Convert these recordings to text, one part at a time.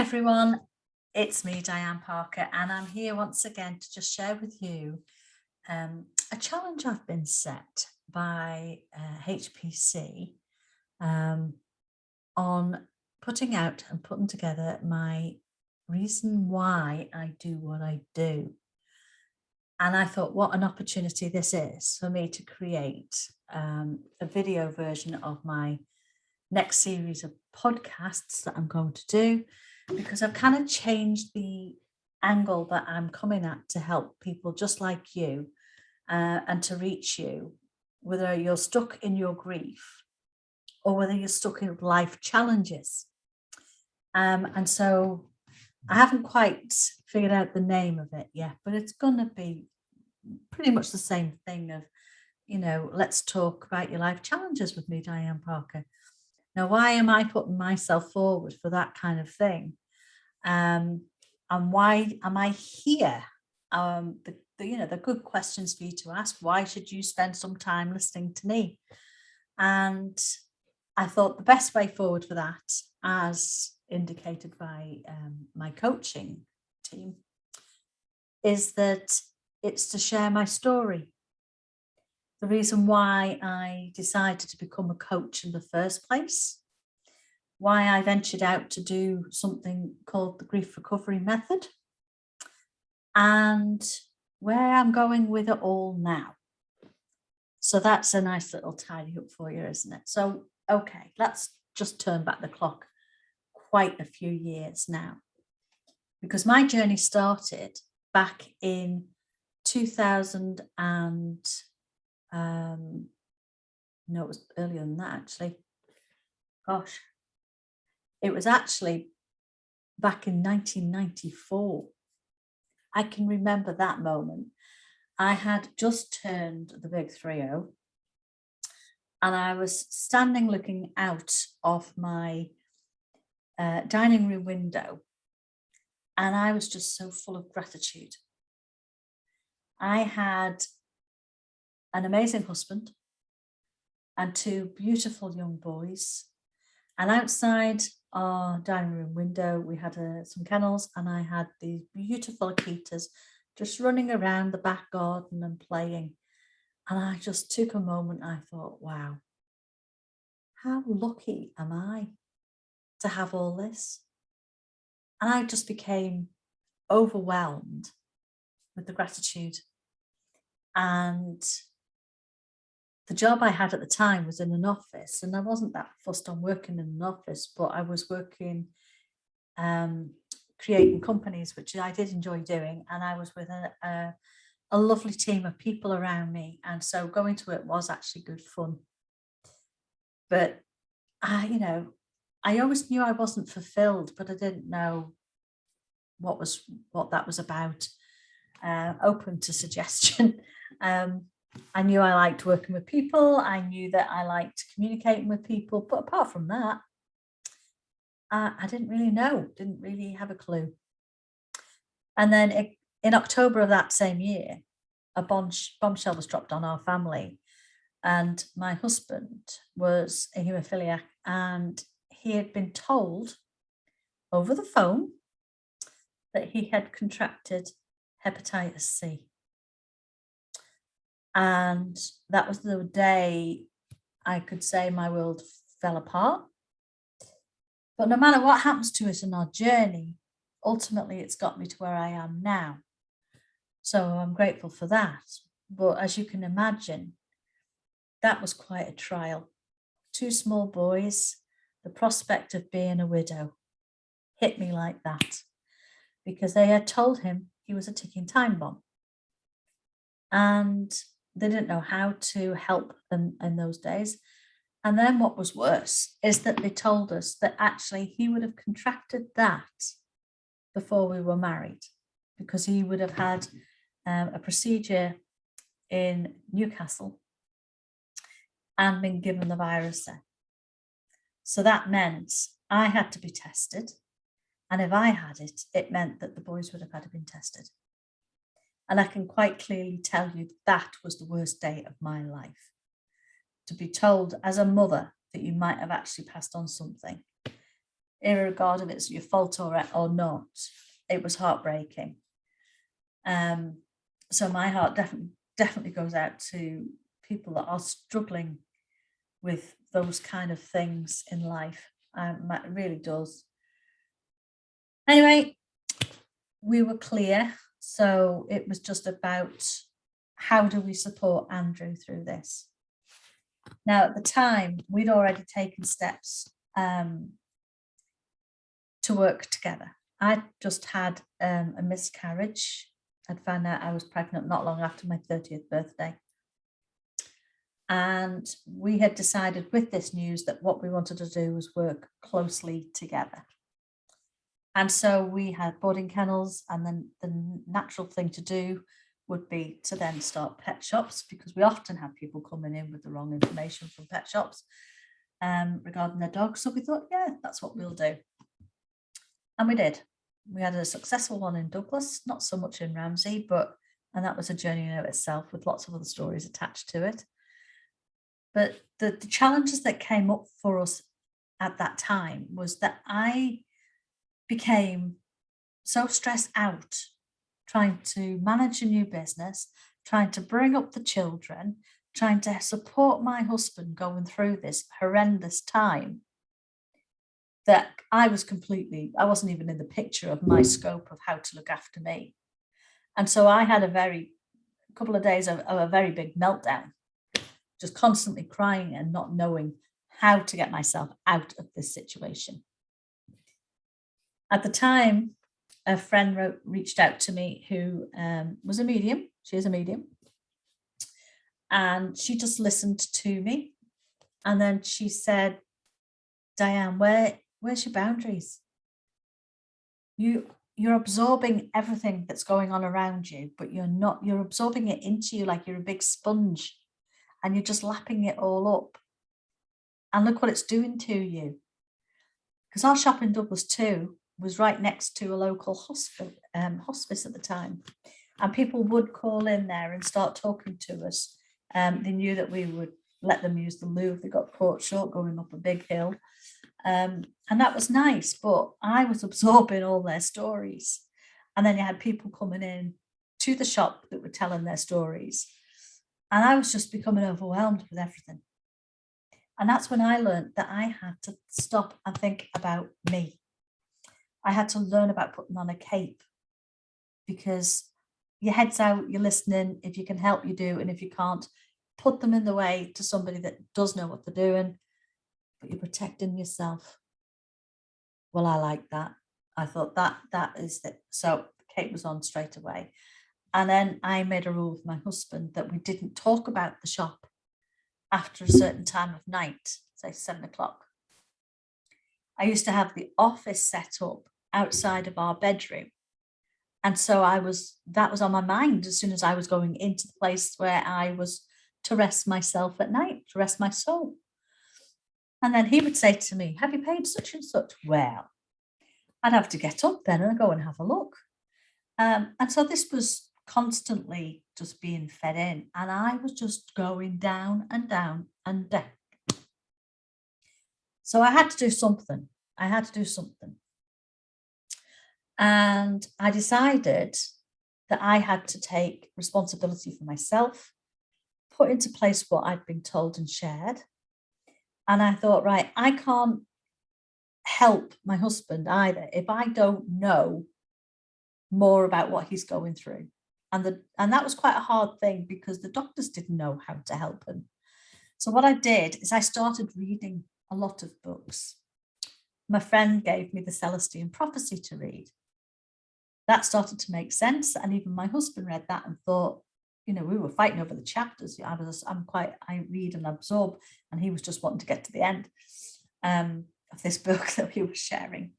everyone, it's me, Diane Parker, and I'm here once again to just share with you a challenge I've been set by HPC um, on putting out and putting together my reason why I do what I do. And I thought, what an opportunity this is for me to create a video version of my next series of podcasts that I'm going to do, because I've kind of changed the angle that I'm coming at to help people just like you and to reach you, whether you're stuck in your grief or whether you're stuck in life challenges. And so I haven't quite figured out the name of it yet, but it's going to be pretty much the same thing of, let's talk about your life challenges with me, Diane Parker. Now, why am I putting myself forward for that kind of thing? And why am I here? The good questions for you to ask. Why should you spend some time listening to me? And I thought the best way forward for that, as indicated by my coaching team, is that it's to share my story. The reason why I decided to become a coach in the first place, why I ventured out to do something called the grief recovery method, and where I'm going with it all now. So that's a nice little tidy up for you, isn't it? So, okay, let's just turn back the clock quite a few years now, because my journey started back in 2000 and no, it was earlier than that, actually. Gosh, it was actually back in 1994. I can remember that moment. I had just turned the big 30, and I was standing looking out of my dining room window, and I was just so full of gratitude. I had an amazing husband and two beautiful young boys. And outside our dining room window, we had some kennels, and I had these beautiful Akitas just running around the back garden and playing. And I just took a moment. I thought, wow, how lucky am I to have all this? And I just became overwhelmed with the gratitude. And the job I had at the time was in an office, and I wasn't that fussed on working in an office, but I was working, creating companies, which I did enjoy doing. And I was with a lovely team of people around me. And so going to it was actually good fun. But I always knew I wasn't fulfilled, but I didn't know what that was about. Open to suggestion. I knew I liked working with people. I knew that I liked communicating with people. But apart from that, I didn't really have a clue. And then in October of that same year, a bombshell was dropped on our family. And my husband was a haemophiliac, and he had been told over the phone that he had contracted hepatitis C. And that was the day I could say my world fell apart. But no matter what happens to us in our journey, ultimately it's got me to where I am now. So I'm grateful for that. But as you can imagine, that was quite a trial. Two small boys, the prospect of being a widow hit me like that, because they had told him he was a ticking time bomb. And they didn't know how to help them in those days. And then what was worse is that they told us that actually he would have contracted that before we were married, because he would have had a procedure in Newcastle and been given the virus there. So that meant I had to be tested. And if I had it, it meant that the boys would have had to been tested. And I can quite clearly tell you that was the worst day of my life. To be told as a mother that you might have actually passed on something irregardless if it's your fault or not. It was heartbreaking. So my heart definitely goes out to people that are struggling with those kind of things in life. It really does. Anyway, we were clear. So it was just about how do we support Andrew through this? Now, at the time, we'd already taken steps to work together. I'd just had a miscarriage. I'd found out I was pregnant not long after my 30th birthday. And we had decided with this news that what we wanted to do was work closely together. And so we had boarding kennels, and then the natural thing to do would be to then start pet shops, because we often have people coming in with the wrong information from pet shops regarding their dogs. So we thought, yeah, that's what we'll do. And we did. We had a successful one in Douglas, not so much in Ramsey, and that was a journey in of itself with lots of other stories attached to it. But the challenges that came up for us at that time was that I became so stressed out trying to manage a new business, trying to bring up the children, trying to support my husband going through this horrendous time, that I wasn't even in the picture of my scope of how to look after me. And so I had a couple of days of a very big meltdown, just constantly crying and not knowing how to get myself out of this situation. At the time, a friend reached out to me who was a medium. She is a medium. And she just listened to me. And then she said, Diane, where's your boundaries? You're absorbing everything that's going on around you, but you're absorbing it into you like you're a big sponge, and you're just lapping it all up. And look what it's doing to you. Because our shop in Douglas 2 was right next to a local hospice at the time. And people would call in there and start talking to us. They knew that we would let them use the loo if they got caught short going up a big hill. And that was nice, but I was absorbing all their stories. And then you had people coming in to the shop that were telling their stories. And I was just becoming overwhelmed with everything. And that's when I learned that I had to stop and think about me. I had to learn about putting on a cape, because your head's out, you're listening. If you can help, you do. And if you can't, put them in the way to somebody that does know what they're doing, but you're protecting yourself. Well, I like that. I thought that is it. So Kate was on straight away. And then I made a rule with my husband that we didn't talk about the shop after a certain time of night, say 7 o'clock. I used to have the office set up outside of our bedroom. And so that was on my mind as soon as I was going into the place where I was to rest myself at night, to rest my soul. And then he would say to me, have you paid such and such? Well, I'd have to get up then and go and have a look. And so this was constantly just being fed in, and I was just going down and down and down. So I had to do something. And I decided that I had to take responsibility for myself, put into place what I'd been told and shared. And I thought, right, I can't help my husband either if I don't know more about what he's going through. And that was quite a hard thing, because the doctors didn't know how to help him. So what I did is I started reading a lot of books. My friend gave me the Celestine Prophecy to read. That started to make sense. And even my husband read that and thought, we were fighting over the chapters. I read and absorb, and he was just wanting to get to the end of this book that we were sharing.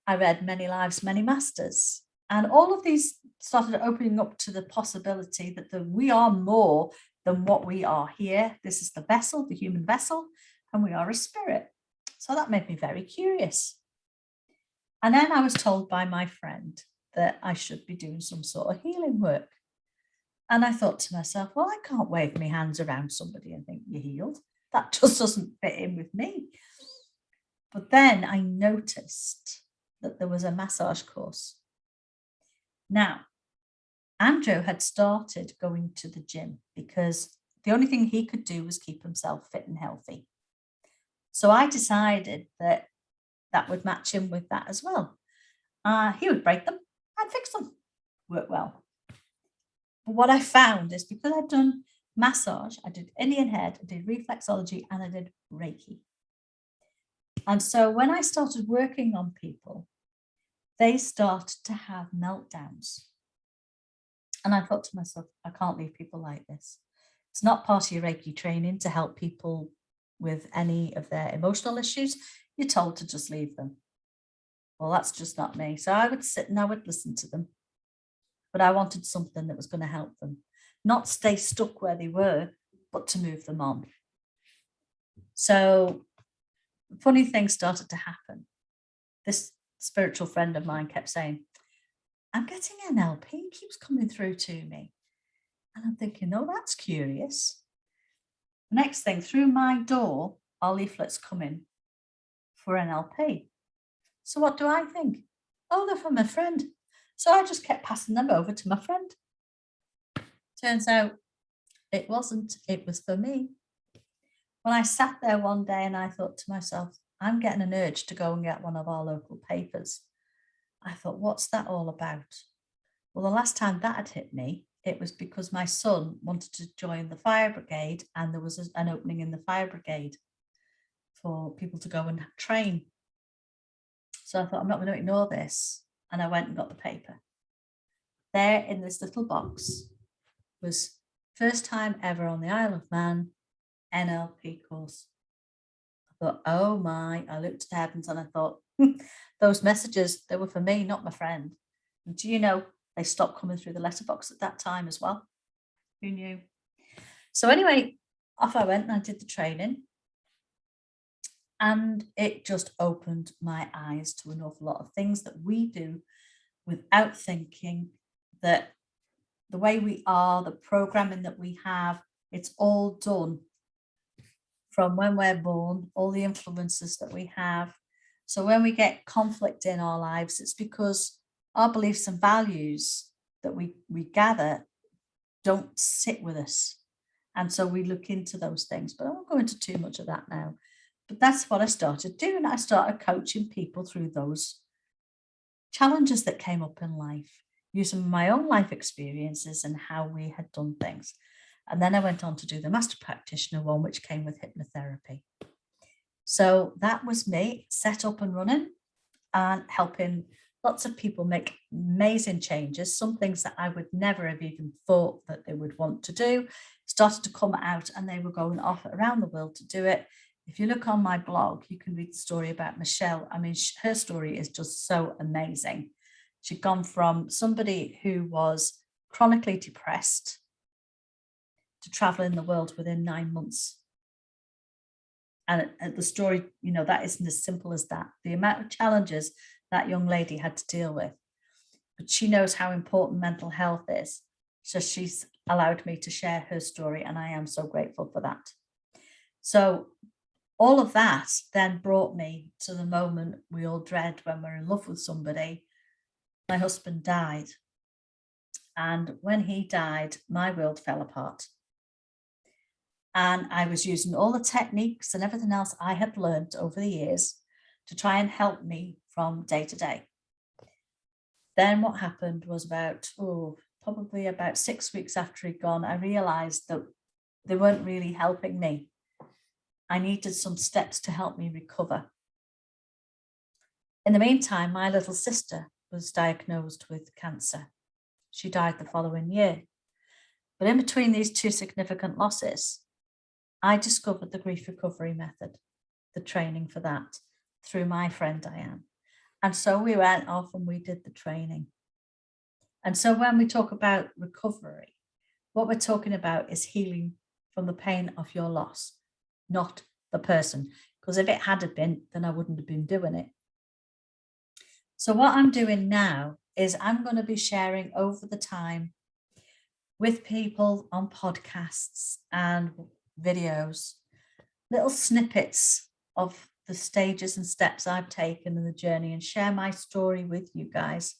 I read Many Lives, Many Masters. And all of these started opening up to the possibility that we are more than what we are here. This is the vessel, the human vessel, and we are a spirit. So that made me very curious. And then I was told by my friend that I should be doing some sort of healing work. And I thought to myself, well, I can't wave my hands around somebody and think you're healed. That just doesn't fit in with me. But then I noticed that there was a massage course. Now, Andrew had started going to the gym because the only thing he could do was keep himself fit and healthy. So I decided that that would match him with that as well. He would break them, I'd fix them, work well. But what I found is because I'd done massage, I did Indian head, I did reflexology, and I did Reiki. And so when I started working on people, they started to have meltdowns. And I thought to myself, I can't leave people like this. It's not part of your Reiki training to help people with any of their emotional issues. You're told to just leave them. Well, that's just not me. So I would sit and I would listen to them. But I wanted something that was going to help them, not stay stuck where they were, but to move them on. So funny things started to happen. This spiritual friend of mine kept saying, I'm getting NLP, it keeps coming through to me. And I'm thinking, oh, that's curious. Next thing, through my door are leaflets coming for NLP. So what do I think? Oh, they're from a friend. So I just kept passing them over to my friend. Turns out it wasn't, it was for me. When I sat there one day and I thought to myself, I'm getting an urge to go and get one of our local papers. I thought, what's that all about? Well, the last time that had hit me, it was because my son wanted to join the fire brigade and there was an opening in the fire brigade for people to go and train. So I thought, I'm not going to ignore this. And I went and got the paper. There in this little box was first time ever on the Isle of Man NLP course. I thought, oh my, I looked at the heavens and I thought, those messages, they were for me, not my friend. And do you know, they stopped coming through the letterbox at that time as well. Who knew? So anyway, off I went and I did the training. And it just opened my eyes to an awful lot of things that we do without thinking, that the way we are, the programming that we have, it's all done from when we're born, all the influences that we have. So when we get conflict in our lives, it's because our beliefs and values that we gather don't sit with us. And so we look into those things, but I won't go into too much of that now. But that's what I started doing. I started coaching people through those challenges that came up in life, using my own life experiences and how we had done things. And then I went on to do the master practitioner one, which came with hypnotherapy. So that was me set up and running and helping lots of people make amazing changes. Some things that I would never have even thought that they would want to do started to come out and they were going off around the world to do it. If you look on my blog, you can read the story about Michelle. I mean, her story is just so amazing. She'd gone from somebody who was chronically depressed to traveling the world within 9 months. And the story, you know, that isn't as simple as that. The amount of challenges that young lady had to deal with. But she knows how important mental health is. So she's allowed me to share her story, and I am so grateful for that. So all of that then brought me to the moment we all dread when we're in love with somebody. My husband died. And when he died, my world fell apart. And I was using all the techniques and everything else I had learned over the years to try and help me from day to day. Then what happened was probably about 6 weeks after he'd gone, I realized that they weren't really helping me. I needed some steps to help me recover. In the meantime, my little sister was diagnosed with cancer. She died the following year. But in between these two significant losses, I discovered the grief recovery method, the training for that, through my friend Diane. And so we went off and we did the training. And so when we talk about recovery, what we're talking about is healing from the pain of your loss, not the person. Because if it had been, then I wouldn't have been doing it. So what I'm doing now is I'm going to be sharing over the time with people on podcasts and videos, little snippets of the stages and steps I've taken in the journey and share my story with you guys,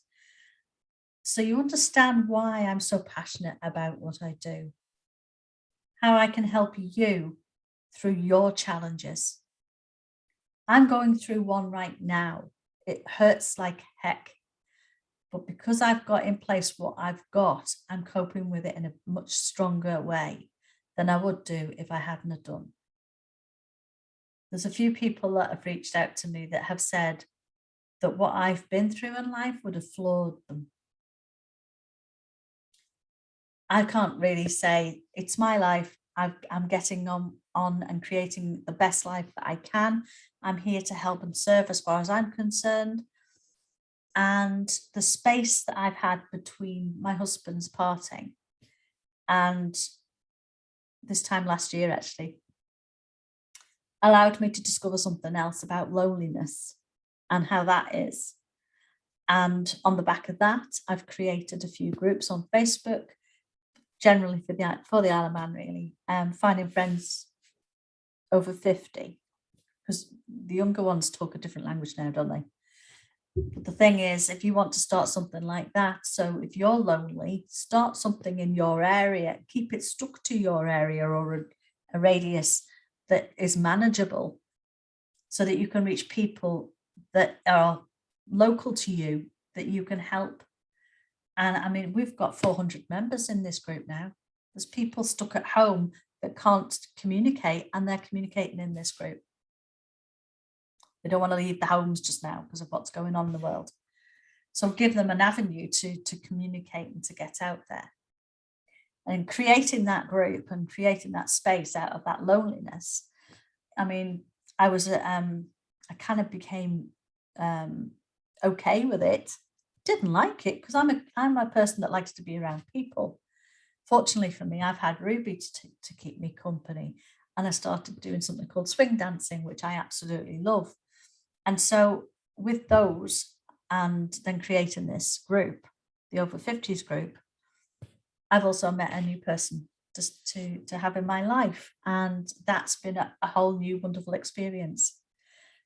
so you understand why I'm so passionate about what I do, how I can help you through your challenges. I'm going through one right now. It hurts like heck. But because I've got in place what I've got, I'm coping with it in a much stronger way than I would do if I hadn't have done. There's a few people that have reached out to me that have said that what I've been through in life would have floored them. I can't really say it's my life. I'm getting on and creating the best life that I can. I'm here to help and serve as far as I'm concerned. And the space that I've had between my husband's parting and this time last year actually allowed me to discover something else about loneliness and how that is. And on the back of that, I've created a few groups on Facebook, generally for the Isle of Man, really, finding friends over 50, because the younger ones talk a different language now, don't they? But the thing is, if you want to start something like that, so if you're lonely, start something in your area, keep it stuck to your area or a radius that is manageable so that you can reach people that are local to you, that you can help. And I mean, we've got 400 members in this group now. There's people stuck at home that can't communicate, and they're communicating in this group. They don't want to leave the homes just now because of what's going on in the world. So give them an avenue to communicate and to get out there. And creating that group and creating that space out of that loneliness. I mean, I kind of became okay with it. Didn't like it because I'm a person that likes to be around people. Fortunately for me, I've had Ruby to keep me company. And I started doing something called swing dancing, which I absolutely love. And so with those, and then creating this group, the over 50s group, I've also met a new person just to have in my life. And that's been a whole new wonderful experience.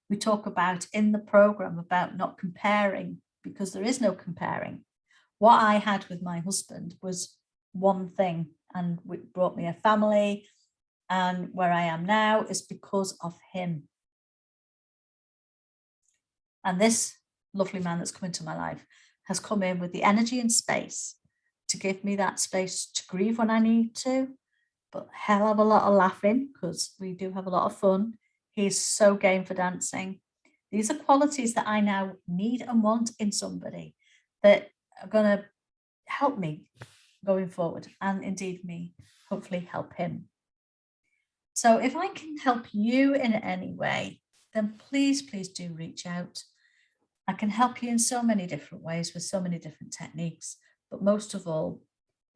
We talk about in the program about not comparing, because there is no comparing. What I had with my husband was one thing, and it brought me a family. And where I am now is because of him. And this lovely man that's come into my life has come in with the energy and space to give me that space to grieve when I need to, but hell of a lot of laughing because we do have a lot of fun. He's so game for dancing. These are qualities that I now need and want in somebody that are going to help me going forward, and indeed me hopefully help him. So if I can help you in any way, then please do reach out. I can help you in so many different ways with so many different techniques. But most of all,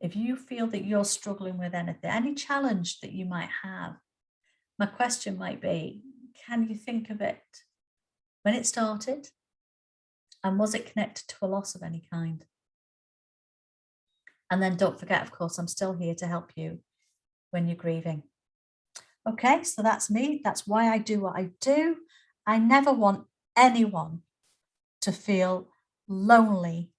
if you feel that you're struggling with anything, any challenge that you might have, my question might be, can you think of it when it started? And was it connected to a loss of any kind? And then don't forget, of course, I'm still here to help you when you're grieving. Okay, so that's me. That's why I do what I do. I never want anyone to feel lonely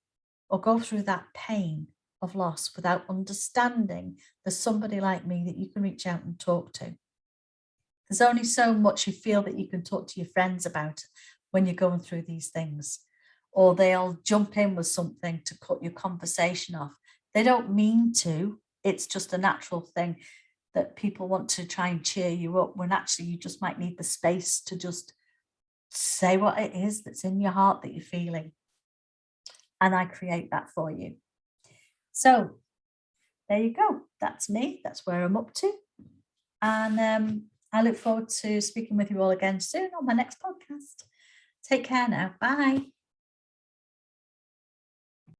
or go through that pain of loss without understanding there's somebody like me that you can reach out and talk to. There's only so much you feel that you can talk to your friends about when you're going through these things, or they'll jump in with something to cut your conversation off. They don't mean to. It's just a natural thing that people want to try and cheer you up when actually you just might need the space to just say what it is that's in your heart that you're feeling. And I create that for you. So there you go. That's me. That's where I'm up to. And I look forward to speaking with you all again soon on my next podcast. Take care now. Bye.